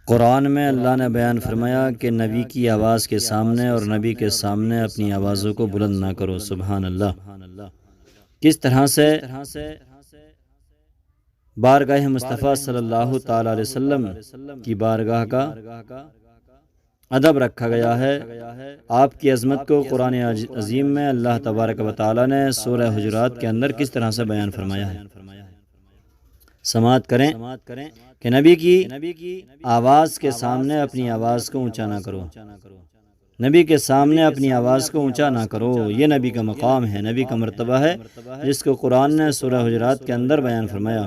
قرآن میں اللہ نے بیان فرمایا کہ نبی کی آواز کے سامنے اور نبی کے سامنے اپنی آوازوں کو بلند نہ کرو۔ سبحان اللہ۔ کس طرح سے بارگاہ مصطفیٰ صلی اللہ تعالی علیہ وسلم کی بارگاہ کا ادب رکھا گیا ہے۔ آپ کی عظمت کو قرآن عظیم میں اللہ تبارک و تعالی نے سورہ حجرات کے اندر کس طرح سے بیان فرمایا ہے۔ سماعت کریں کہ نبی کی آواز کے سامنے اپنی آواز کو اونچا نہ کرو۔ نبی کے سامنے اپنی آواز کو اونچا نہ کرو، یہ نبی کا مقام ہے، نبی کا مرتبہ ہے، جس کو قرآن نے سورہ حجرات کے اندر بیان فرمایا۔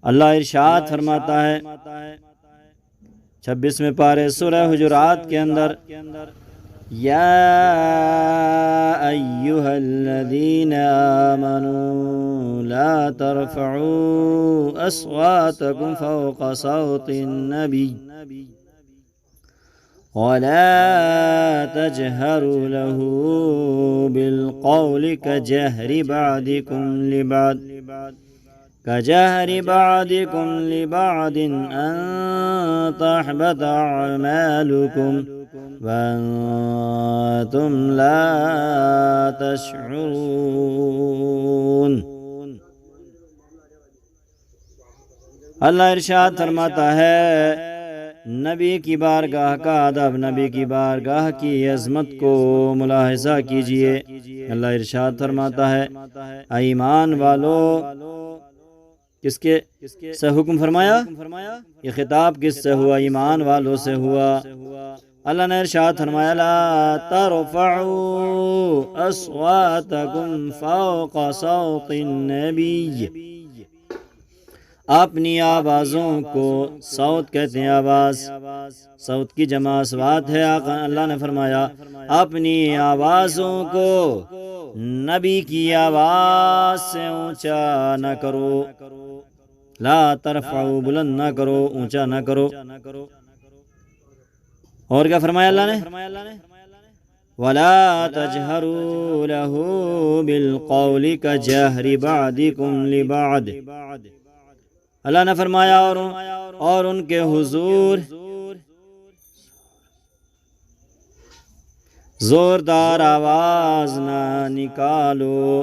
اللہ ارشاد فرماتا ہے 26ویں پارے سورہ حجرات کے اندر، یا ایہا الذین آمنوا لا ترفعوا اصواتکم فوق صوت النبی ولا تجهروا له بالقول كجهر بعضكم لبعض أن تحبط أعمالكم وأنتم لا تشعرون۔ اللہ ارشاد فرماتا ہے نبی کی بارگاہ کا ادب، نبی کی بارگاہ کی عظمت کو ملاحظہ کیجئے۔ اللہ ارشاد فرماتا ہے ایمان والو، کس کے سے حکم فرمایا؟ یہ خطاب کس سے ہوا؟ ایمان والو سے ہوا۔ اللہ نے ارشاد فرمایا لا ترفعوا اصواتکم فوق صوت النبی، اپنی آوازوں کو، صوت کہتے ہیں آواز، صوت کی جمع اصوات ہے۔ اللہ نے فرمایا اپنی آوازوں کو نبی کی آواز سے اونچا نہ کرو، لا ترفعوا بلند نہ کرو، اونچا نہ کرو۔ اور کیا فرمایا اللہ نے؟ وَلَا تَجْهَرُوا لَهُ بِالْقَوْلِ كَجَهْرِ بَعْضِكُمْ لِبَعْضٍ۔ اللہ نے فرمایا اور ان کے حضور زوردار آواز نہ نکالو،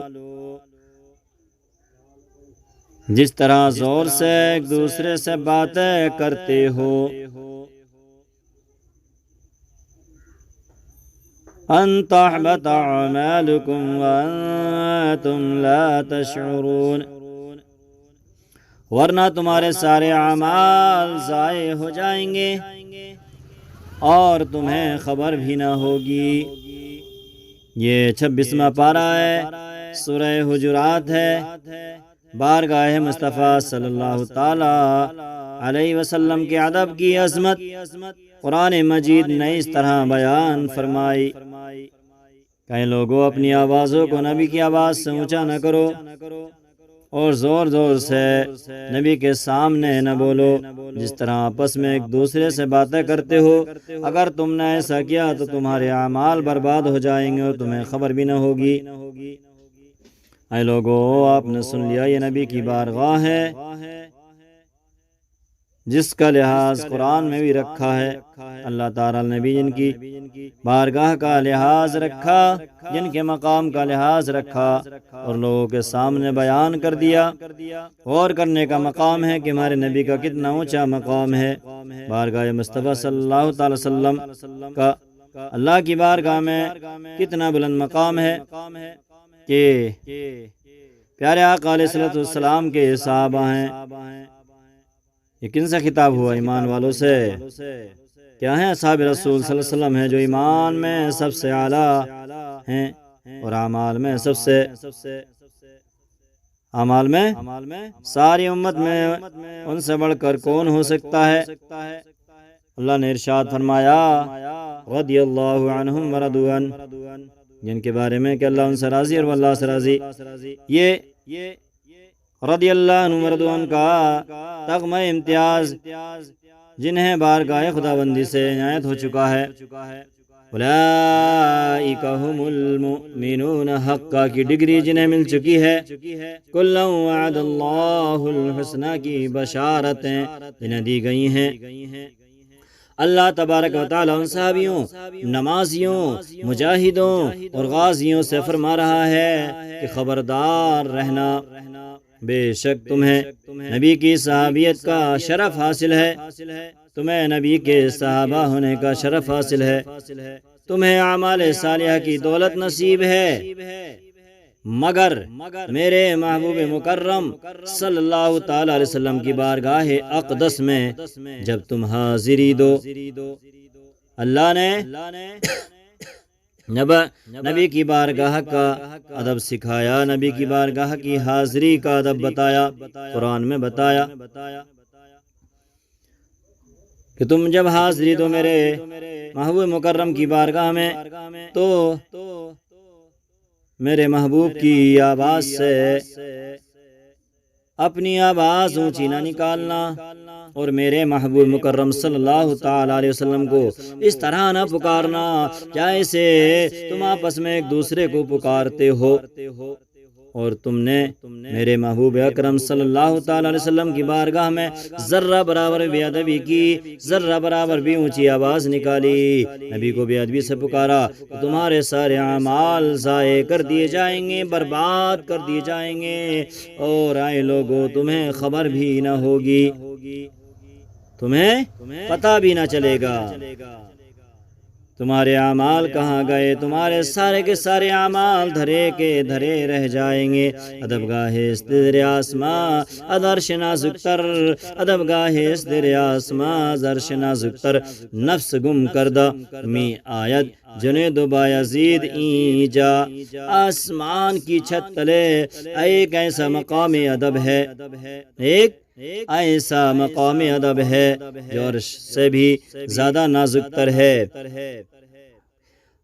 جس طرح زور سے ایک دوسرے سے باتیں کرتے ہو۔ ان تحبط اعمالکم وانتم لا تشعرون، ورنہ تمہارے سارے اعمال ضائع ہو جائیں گے اور تمہیں خبر بھی نہ ہوگی۔ یہ 26واں پارہ ہے، سورہ حجرات ہے۔ بارگاہ مصطفیٰ صلی اللہ تعالی علیہ وسلم کے ادب کی عظمت قرآن مجید نے اس طرح بیان فرمائی کہ لوگوں اپنی آوازوں کو نبی کی آواز سے اونچا نہ کرو اور زور زور سے نبی کے سامنے نہ بولو، جس طرح آپس میں ایک دوسرے سے باتیں کرتے ہو۔ اگر تم نے ایسا کیا تو تمہارے اعمال برباد ہو جائیں گے اور تمہیں خبر بھی نہ ہوگی۔ اے لوگو، آپ نے سن لیا یہ نبی کی بارگاہ ہے، جس کا لحاظ قرآن میں بھی رکھا ہے۔ اللہ تعالیٰ نے بھی جن کی بارگاہ کا لحاظ رکھا، جن کے مقام کا لحاظ رکھا اور لوگوں کے سامنے بیان کر دیا۔ غور کرنے کا مقام ہے کہ ہمارے نبی کا کتنا اونچا مقام ہے۔ بارگاہ مصطفیٰ صلی اللہ تعالی وسلم کا اللہ کی بارگاہ میں کتنا بلند مقام ہے کہ پیارے آقا علیہ السلام کے صحابہ ہیں۔ یہ کن سے خطاب ہوا؟ ایمان والوں سے۔ کیا ہیں؟ اصحاب رسول صلی اللہ علیہ وسلم ہیں، جو ایمان میں سب سے اعلیٰ ہیں اور اعمال میں ساری امت میں ان سے بڑھ کر کون ہو سکتا ہے؟ اللہ نے ارشاد فرمایا رضی اللہ عنہم ورضوا عنہ، جن کے بارے میں کہ اللہ ان سے راضی اور اللہ سے راضی۔ یہ رضی اللہ عنہ ورضوا عنہ کا تغمہ امتیاز جنہیں بارگاہ خداوندی سے عنایت ہو چکا ہے، اولئک هم المؤمنون حقا کی ڈگری جنہیں مل چکی ہے، کلا وعد اللہ الحسنى کی بشارتیں جنہیں دی گئی ہیں۔ اللہ تبارک و تعالیٰ ان صحابیوں، نمازیوں، مجاہدوں اور غازیوں سے فرما رہا ہے کہ خبردار رہنا، بے شک تمہیں نبی کی صحابیت کا شرف حاصل ہے، تمہیں نبی کے صحابہ ہونے کا شرف حاصل ہے، تمہیں اعمال صالحہ کی دولت نصیب ہے، مگر میرے محبوب مکرم صلی اللہ تعالی علیہ وسلم کی بارگاہ اقدس میں جب تم حاضری دو۔ اللہ نے نبی کی بارگاہ کا ادب سکھایا، نبی کی بارگاہ کی حاضری کا ادب بتایا، قرآن میں بتایا کہ تم جب حاضری دو میرے محبوب مکرم کی بارگاہ میں تو میرے محبوب کی آواز سے اپنی آواز اونچی نہ نکالنا، اور میرے محبوب مکرم صلی اللہ تعالی علیہ وسلم کو اس طرح نہ پکارنا جیسے تم آپس میں ایک دوسرے کو پکارتے ہو۔ اور تم نے میرے محبوب اکرم صلی اللہ تعالی علیہ وسلم کی بارگاہ میں ذرہ برابر بے ادبی کی، ذرہ برابر بھی اونچی آواز نکالی، نبی کو بے ادبی سے پکارا تو تمہارے سارے اعمال ضائع کر دیے جائیں گے، برباد کر دیے جائیں گے، اور آئے لوگوں تمہیں خبر بھی نہ ہوگی، تمہیں پتہ بھی نہ چلے گا تمہارے اعمال کہاں گئے، تمہارے سارے کے سارے اعمال دھرے کے دھرے رہ جائیں گے۔ ادب گاہے استر آسماں ادرش نازکتر، ادب گاہے استر آسماں ادرش نازکتر، نفس گم کردہ می آیت جنید و بایزید اینجا، آسمان کی چھت تلے ایک ایسا مقام ادب ہے، ایک ایسا مقام ادب ہے جو عرش سے بھی زیادہ نازک تر ہے۔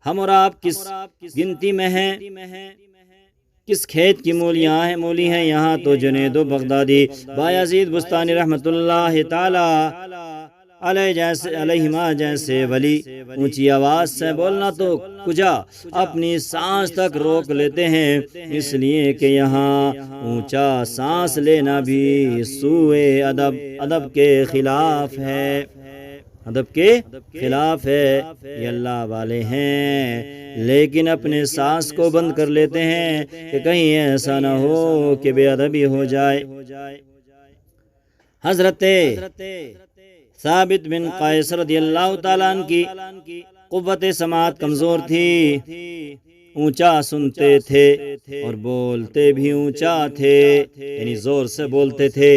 ہم اور آپ کس گنتی میں ہیں، کس کھیت کی مولی ہیں، یہاں تو جنید و بغدادی، بایزید بستانی رحمت اللہ تعالی علیہما جیسے ولی اونچی آواز سے بولنا تو کجا اپنی سانس تک روک لیتے ہیں، اس لیے کہ یہاں اونچا سانس لینا بھی سوء ادب کے خلاف ہے، ادب کے خلاف ہے۔ یہ اللہ والے ہیں لیکن اپنے سانس کو بند کر لیتے ہیں کہ کہیں ایسا نہ ہو کہ بے ادبی ہو جائے۔ حضرت ثابت بن قیس رضی اللہ تعالیٰ عنہ کی قوت سماعت کمزور تھی، اونچا سنتے تھے اور بولتے بھی اونچا تھے، یعنی زور سے بولتے تھے۔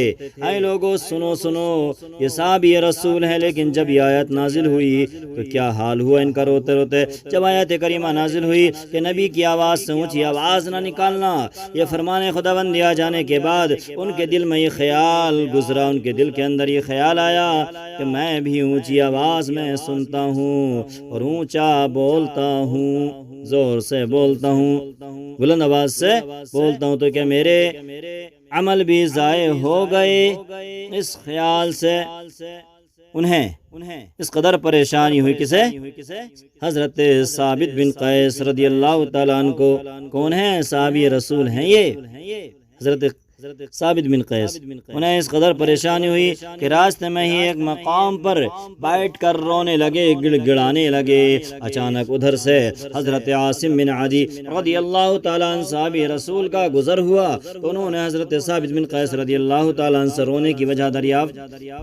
اے لوگو سنو سنو، یہ صحابی رسول ہیں، لیکن جب یہ آیت نازل ہوئی تو کیا حال ہوا ان کا روتے روتے۔ جب آیت کریمہ نازل ہوئی کہ نبی کی آواز سے اونچی آواز نہ نکالنا، یہ فرمان خداوندی آ جانے کے بعد ان کے دل میں یہ خیال گزرا، ان کے دل کے اندر یہ خیال آیا کہ میں بھی اونچی آواز میں سنتا ہوں اور اونچا بولتا ہوں، زور سے بولتا ہوں، بلند آواز سے بولتا ہوں، تو کیا میرے عمل بھی ضائع ہو گئے؟ اس خیال سے انہیں اس قدر پریشانی ہوئی۔ کسے؟ حضرت ثابت بن قیس رضی اللہ تعالیٰ عنہ کو۔ کون ہیں؟ صحابی رسول ہیں یہ، حضرت ثابت بن قیس۔ انہیں اس قدر پریشانی ہوئی کہ راستے میں ہی ایک مقام پر بیٹھ کر رونے لگے، گڑ گڑانے لگے۔ اچانک ادھر سے حضرت عاصم بن عدی رضی اللہ تعالیٰ عنہ صحابی رسول کا گزر ہوا، تو انہوں نے حضرت ثابت بن قیس رضی اللہ تعالیٰ عنہ سے رونے کی وجہ دریافت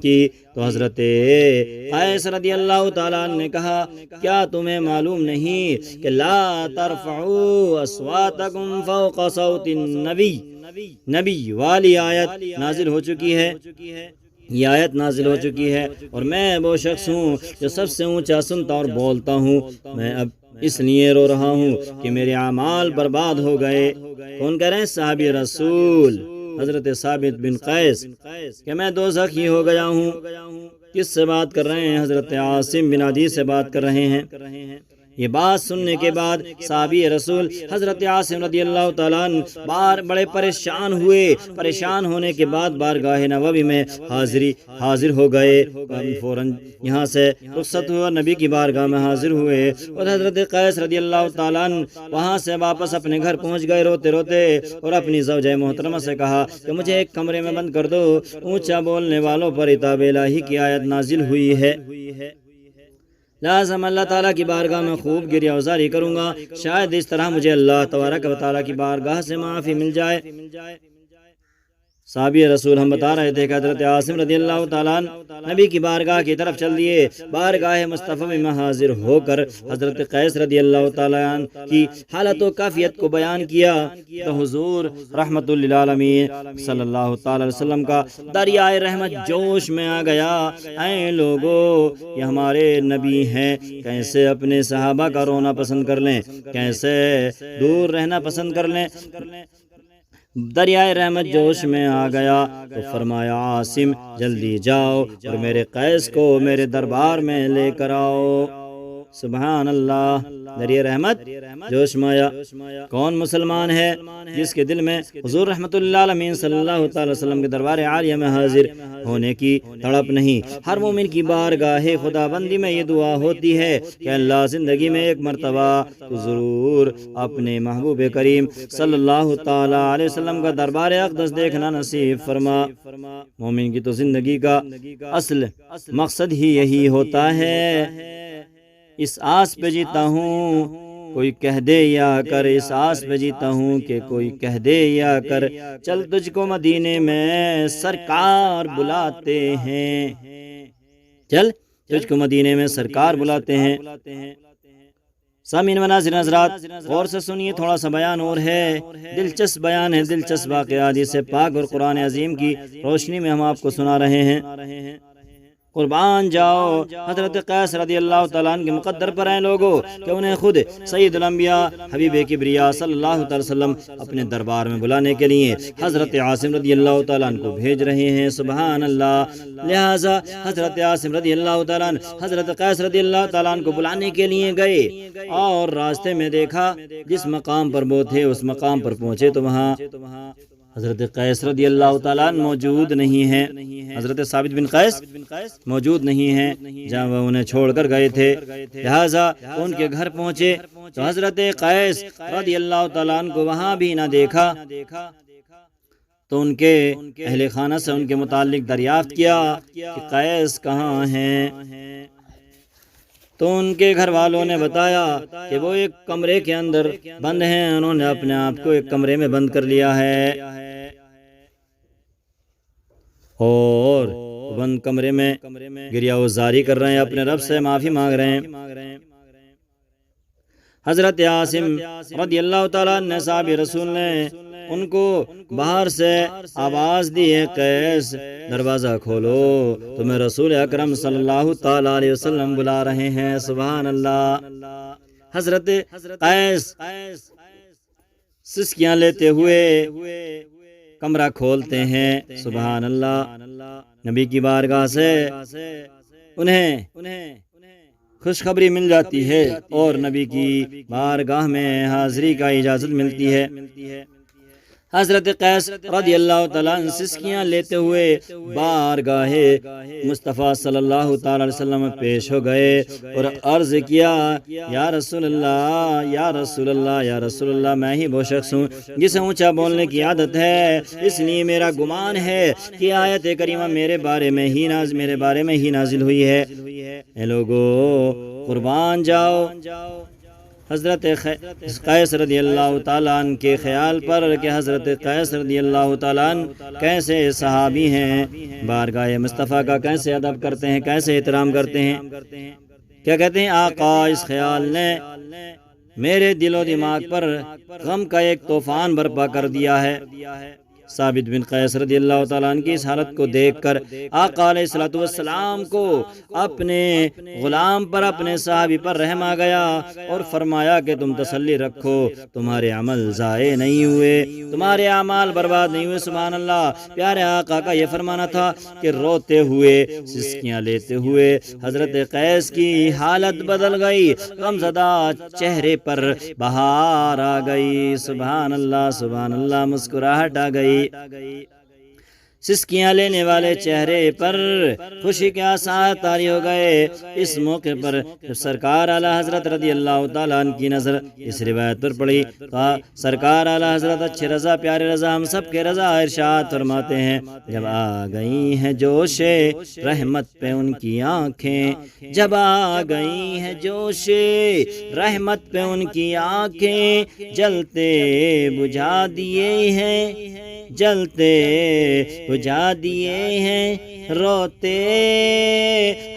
کی، تو حضرت قیس رضی اللہ تعالیٰ عنہ نے کہا کیا تمہیں معلوم نہیں کہ لا ترفعوا اصواتکم فوق صوت النبی، نبی والی آیت نازل ہو چکی ہے، یہ آیت نازل ہو چکی ہے، اور میں وہ شخص ہوں جو سب سے اونچا سنتا اور بولتا ہوں، میں اب اس لیے رو رہا ہوں کہ میرے اعمال برباد ہو گئے۔ کون کہہ رہے ہیں؟ صحابی رسول حضرت ثابت بن قیس کہ میں دوزخی ہو گیا ہوں۔ کس سے بات کر رہے ہیں؟ حضرت عاصم بن عدی سے بات کر رہے ہیں۔ یہ بات سننے کے بعد صحابی رسول حضرت عاصم رضی اللہ تعالیٰ عنہ بڑے پریشان ہوئے۔ پریشان ہونے کے بعد بارگاہ نبوی میں حاضر ہو گئے۔ فوراً یہاں سے رخصت ہوا، نبی کی بارگاہ میں حاضر ہوئے اور حضرت قیس رضی اللہ تعالیٰ عنہ وہاں سے واپس اپنے گھر پہنچ گئے روتے روتے، اور اپنی زوجہ محترمہ سے کہا کہ مجھے ایک کمرے میں بند کر دو، اونچا بولنے والوں پر عتاب الہی کی آیت نازل ہوئی ہے، لازم اللہ تعالیٰ کی بارگاہ میں خوب گریہ وزاری کروں گا، شاید اس طرح مجھے اللہ تبارک و تعالیٰ کی بارگاہ سے معافی مل جائے۔ صحابی رسول ہم بتا رہے تھے کہ حضرت عاصم رضی اللہ تعالیٰ عنہ نبی کی بارگاہ کی طرف چل دیے۔ بارگاہ مصطفی میں حاضر ہو کر حضرت قیس رضی اللہ تعالیٰ عنہ کی حالت و کیفیت کو بیان کیا تو حضور رحمت للعالمین صلی اللہ تعالی علیہ وسلم کا دریائے رحمت جوش میں آ گیا۔ اے لوگو، یہ ہمارے نبی ہیں، کیسے اپنے صحابہ کا رونا پسند کر لیں، کیسے دور رہنا پسند کر لیں۔ دریائے رحمت جوش میں آ گیا تو فرمایا عاصم جلدی جاؤ اور میرے قیس کو میرے دربار میں لے کر آؤ۔ سبحان اللہ، دریائے رحمت جوش میں آیا۔ کون مسلمان ہے جس کے دل میں حضور رحمت اللہ علیہ صلی اللہ تعالی وسلم کے دربار عالیہ میں حاضر ہونے کی تڑپ نہیں؟ ہر مومن کی بارگاہ خدا بندی میں یہ دعا ہوتی ہے کہ اللہ زندگی میں ایک مرتبہ تو ضرور اپنے محبوب کریم صلی اللہ تعالی علیہ وسلم کا دربار اقدس دیکھنا نصیب فرما۔ مومن کی تو زندگی کا اصل مقصد ہی یہی ہوتا ہے۔ اس آس پہ جیتا ہوں کوئی کہہ دے یا کر، اس آس پہ جیتا ہوں کہ کوئی کہہ دے یا کر، چل تجھ کو مدینے میں سرکار بلاتے ہیں، چل تجھ کو مدینے میں سرکار بلاتے ہیں۔ سامعین و ناظرین حضرات، غور سے سنیے، تھوڑا سا بیان اور ہے، دلچسپ بیان ہے، دلچسپ واقعات جسے پاک اور قرآن عظیم کی روشنی میں ہم آپ کو سنا رہے ہیں۔ قربان جاؤ حضرت قیس رضی اللہ تعالیٰ عنہ کے مقدر پر ہیں لوگوں کہ انہیں خود سید الانبیاء حبیب کبریا صلی اللہ تعالی وسلم اپنے دربار میں بلانے کے لیے حضرت عاصم رضی اللہ تعالیٰ عنہ کو بھیج رہے ہیں۔ سبحان اللہ، لہٰذا حضرت عاصم رضی اللہ تعالیٰ عنہ حضرت قیس رضی اللہ تعالیٰ عنہ کو بلانے کے لیے گئے، اور راستے میں دیکھا جس مقام پر وہ تھے اس مقام پر پہنچے تو وہاں حضرت قیس رضی اللہ تعالیٰ عنہ موجود نہیں ہیں، حضرت ثابت بن قیس موجود نہیں ہیں جہاں وہ انہیں چھوڑ کر گئے تھے، لہٰذا ان کے گھر پہنچے تو حضرت قیس رضی اللہ تعالیٰ عنہ کو وہاں بھی نہ دیکھا، تو ان کے اہل خانہ سے ان کے متعلق دریافت کیا کہ قیس کہاں ہیں، تو ان کے گھر والوں نے بتایا کہ وہ ایک کمرے کے اندر بند ہیں، انہوں نے اپنے آپ کو ایک کمرے میں بند کر لیا ہے، اور بند کمرے میں گریہ وزاری کر رہے ہیں، اپنے رب سے معافی مانگ رہے ہیں۔ حضرت عاصم رضی اللہ تعالیٰ عنہ صحابی رسول نے ان کو باہر سے آواز دی ہے، قیس دروازہ کھولو، تمہیں رسول اکرم صلی اللہ تعالیٰ علیہ وسلم بلا رہے ہیں۔ سبحان اللہ، حضرت قیس سسکیاں لیتے ہوئے کمرہ کھولتے ہیں۔ سبحان اللہ، نبی کی بارگاہ سے انہیں خوشخبری مل جاتی ہے اور نبی کی بارگاہ میں حاضری کا اجازت ملتی ہے۔ حضرت قیس رضی اللہ تعالیٰ عنہ سسکیاں لیتے ہوئے بارگاہ مصطفیٰ صلی اللہ تعالیٰ علیہ وسلم پیش ہو گئے اور عرض کیا، یا رسول اللہ، یا رسول اللہ، یا رسول اللہ، میں ہی وہ شخص ہوں جسے اونچا بولنے کی عادت ہے، اس لیے میرا گمان ہے کہ آیت کریمہ میرے بارے میں ہی نازل ہوئی ہے۔ اے لوگو، قربان جاؤ حضرت قیس رضی اللہ تعالیٰ عنہ کے خیال پر کہ حضرت قیس رضی اللہ تعالیٰ عنہ کیسے صحابی ہیں، بارگاہ مصطفیٰ کا کیسے ادب کرتے ہیں، کیسے احترام کرتے ہیں۔ کیا کہتے ہیں، آقا اس خیال نے میرے دل و دماغ پر غم کا ایک طوفان برپا کر دیا ہے۔ ثابت بن قیس رضی اللہ تعالیٰ عنہ کی اس حالت کو دیکھ کر آقا علیہ الصلوۃ والسلام کو اپنے غلام پر، اپنے صحابی پر رحم آ گیا اور فرمایا کہ تم تسلی رکھو، تمہارے عمل ضائع نہیں ہوئے، تمہارے اعمال برباد نہیں ہوئے۔ سبحان اللہ۔ پیارے آقا کا یہ فرمانا تھا کہ روتے ہوئے، سسکیاں لیتے ہوئے حضرت قیس کی حالت بدل گئی، غمزدہ چہرے پر بہار آ گئی۔ سبحان اللہ سبحان اللہ، مسکراہٹ آ گئی، سسکیاں لینے والے چہرے پر خوشی کے آثار طاری ہو گئے۔ اس موقع پر جب سرکار اعلی حضرت رضی اللہ تعالیٰ عنہ کی نظر اس روایت پر پڑی تو سرکار اعلی حضرت اچھے رضا، پیارے رضا، ہم سب کے رضا ارشاد فرماتے ہیں، جب آ گئی ہیں جوش رحمت پہ ان کی آنکھیں، جب آ گئی ہیں جوش رحمت پہ ان کی آنکھیں، جلتے بجھا دیے ہیں، جلتے بجھا دیے ہیں، روتے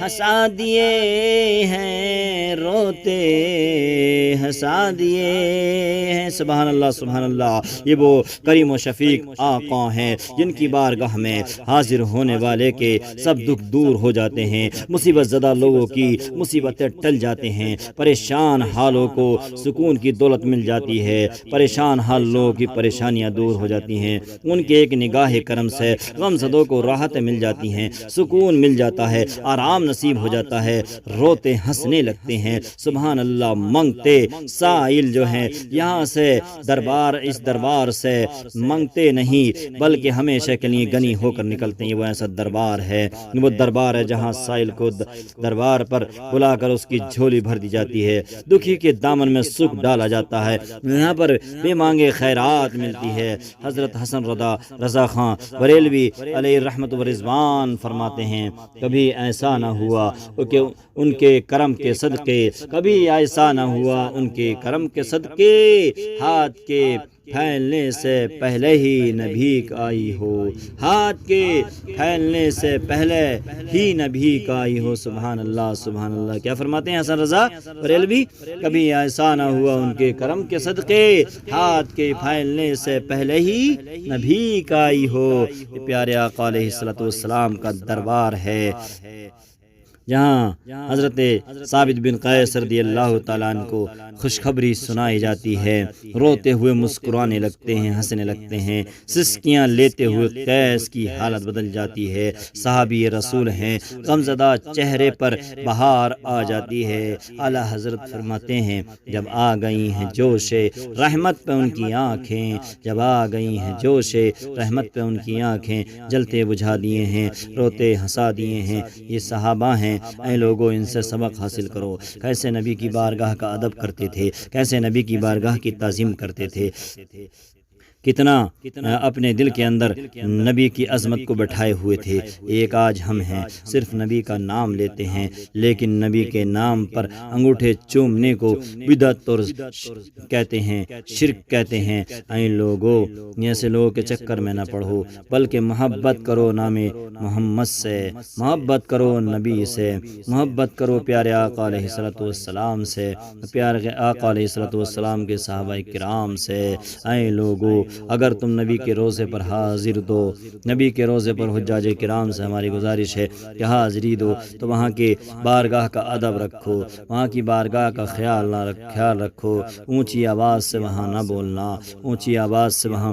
ہنسا دیے ہیں، روتے ہنسا دیے ہیں۔ سبحان اللہ سبحان اللہ۔ یہ وہ کریم و شفیق آقا ہیں جن کی بارگاہ میں حاضر ہونے والے کے سب دکھ دور ہو جاتے ہیں، مصیبت زدہ لوگوں کی مصیبتیں ٹل جاتے ہیں، پریشان حالوں کو سکون کی دولت مل جاتی ہے، پریشان حال لوگوں کی پریشانیاں دور ہو جاتی ہیں، ان کے ایک نگاہ کرم سے غم زدوں کو راحت مل جاتی ہیں، سکون مل جاتا ہے، آرام نصیب ہو جاتا ہے، روتے ہنسنے لگتے ہیں۔ سبحان اللہ۔ منگتے سائل جو ہیں یہاں سے اس دربار سے منگتے نہیں بلکہ ہمیشہ کے لیے غنی ہو کر نکلتے ہیں۔ وہ ایسا دربار ہے، وہ دربار ہے جہاں سائل کو دربار پر بلا کر اس کی جھولی بھر دی جاتی ہے، دکھی کے دامن میں سکھ ڈالا جاتا ہے، یہاں پر بے مانگے خیرات ملتی ہے۔ حضرت حسن رضا خان بریلوی علیہ رحمت و رضوان فرماتے ہیں، کبھی ایسا نہ ہوا کہ ان کے کرم کے صدقے، کبھی ایسا نہ ہوا ان کے کرم کے صدقے، ہاتھ کے پھیلنے سے پہلے ہی نبھیک آئی ہو، ہاتھ کے پھیلنے سے پہلے ہی نبھیک آئی ہو۔ سبحان اللہ سبحان اللہ۔ کیا فرماتے ہیں حسن رضا بریلوی؟ کبھی ایسا نہ ہوا ان کے کرم کے صدقے، ہاتھ کے پھیلنے سے پہلے ہی نبھیک آئی ہو۔ یہ پیارے آقا علیہ الصلوۃ والسلام کا دربار ہے جہاں حضرت ثابت بن قیس رضی اللہ تعالیٰ عنہ کو خوشخبری سنائی جاتی ہے، روتے ہوئے مسکرانے لگتے ہیں، ہنسنے لگتے ہیں، سسکیاں لیتے ہوئے قیس کی حالت بدل جاتی ہے، صحابی رسول ہیں، غمزدہ چہرے پر بہار آ جاتی ہے۔ اعلیٰ حضرت فرماتے ہیں، جب آ گئی ہیں جوش رحمت پہ ان کی آنکھیں، جب آ گئی ہیں جوش رحمت پہ ان کی آنکھیں، جلتے بجھا دیے ہیں، روتے ہنسا دیے ہیں۔ یہ صحابہ ہیں، اے لوگوں ان سے سبق حاصل کرو، کیسے نبی کی بارگاہ کا ادب کرتے تھے، کیسے نبی کی بارگاہ کی تعظیم کرتے تھے، کتنا اپنے دل کے اندر نبی کی عظمت کو بٹھائے ہوئے تھے۔ ایک آج ہم ہیں، صرف نبی کا نام لیتے ہیں لیکن نبی کے نام پر انگوٹھے چومنے کو بدعت اور کہتے ہیں، شرک کہتے ہیں۔ اے لوگوں ایسے لوگوں کے چکر میں نہ پڑھو، بلکہ محبت کرو نام محمد سے، محبت کرو نبی سے، محبت کرو پیارے آقا علیہ الصلوۃ والسلام سے، پیارے آقا علیہ الصلوۃ والسلام کے صحابہ کرام سے۔ اے لوگوں اگر تم نبی کے روزے پر حاضر دو، نبی کے روزے پر حجاج کرام سے ہماری گزارش ہے کہ حاضری دو، تو وہاں کے بارگاہ کا ادب رکھو، وہاں کی بارگاہ کا خیال رکھو، اونچی آواز سے وہاں نہ بولنا، اونچی آواز سے وہاں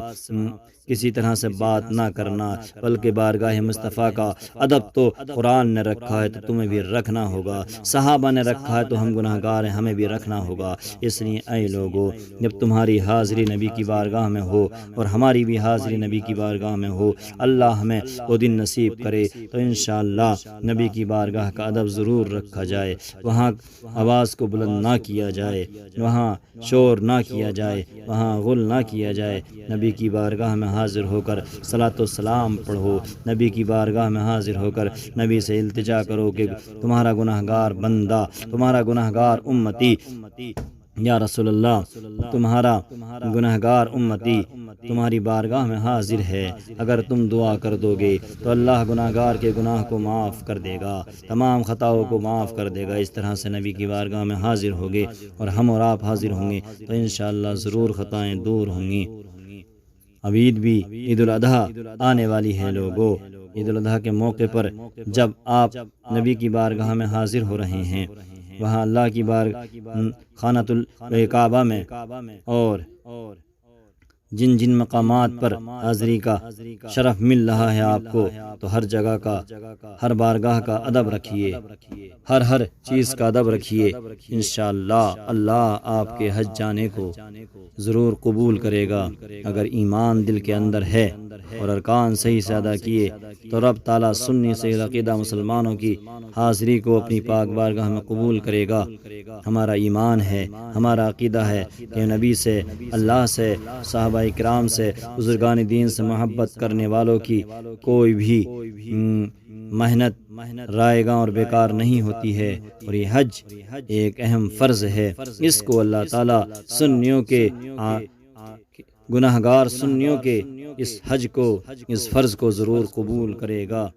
کسی طرح سے بات نہ کرنا، بلکہ بارگاہ مصطفیٰ کا ادب تو قرآن نے رکھا ہے تو تمہیں بھی رکھنا ہوگا، صحابہ نے رکھا ہے تو ہم گناہ گار ہیں، ہمیں بھی رکھنا ہوگا۔ اس لیے اے لوگو جب تمہاری حاضری نبی کی بارگاہ میں ہو اور ہماری بھی حاضری نبی کی بارگاہ میں ہو، اللہ ہمیں وہ دن نصیب کرے تو انشاءاللہ نبی کی بارگاہ کا ادب ضرور رکھا جائے، وہاں آواز کو بلند نہ کیا جائے، وہاں شور نہ کیا جائے، وہاں غل نہ کیا جائے۔ نبی کی بارگاہ میں حاضر ہو کر صلاۃ و سلام پڑھو، نبی کی بارگاہ میں حاضر ہو کر نبی سے التجا کرو کہ تمہارا گناہ گار بندہ، تمہارا گناہ گار امتی یا رسول اللہ، تمہارا گناہ گار امتی تمہاری بارگاہ میں حاضر ہے، اگر تم دعا کر دو گے تو اللہ گناہ گار کے گناہ کو معاف کر دے گا، تمام خطاؤں کو معاف کر دے گا۔ اس طرح سے نبی کی بارگاہ میں حاضر ہوگے اور ہم اور آپ حاضر ہوں گے تو انشاءاللہ ضرور خطائیں دور ہوں گی۔ عید بھی عید الاضحیٰ آنے والی ہے لوگوں۔ عید الاضحیٰ کے موقع پر جب آپ نبی کی بارگاہ میں حاضر ہو رہے ہیں، وہاں اللہ کی خانۃ الکعبہ میں اور جن جن مقامات پر حاضری کا شرف مل رہا ہے آپ کو، تو ہر جگہ کا، ہر بارگاہ کا ادب رکھیے، ہر چیز کا ادب رکھیے۔ انشاءاللہ اللہ آپ کے حج جانے کو ضرور قبول کرے گا۔ اگر ایمان دل کے اندر ہے اور ارکان صحیح سے ادا کیے تو رب تعالیٰ سنی صحیح العقیدہ مسلمانوں کی حاضری کو اپنی پاک بارگاہ میں قبول کرے گا۔ ہمارا ایمان ہے، ہمارا عقیدہ ہے کہ نبی سے، اللہ سے، صحابہ کرام سے، بزرگان دین سے محبت کرنے والوں کی کوئی بھی محنت رائے گاں اور بیکار نہیں ہوتی ہے، اور یہ حج ایک اہم فرض ہے۔ اس کو اللہ تعالیٰ سنیوں کے، گناہگار سنیوں کے اس حج کو، اس فرض کو ضرور قبول کرے گا۔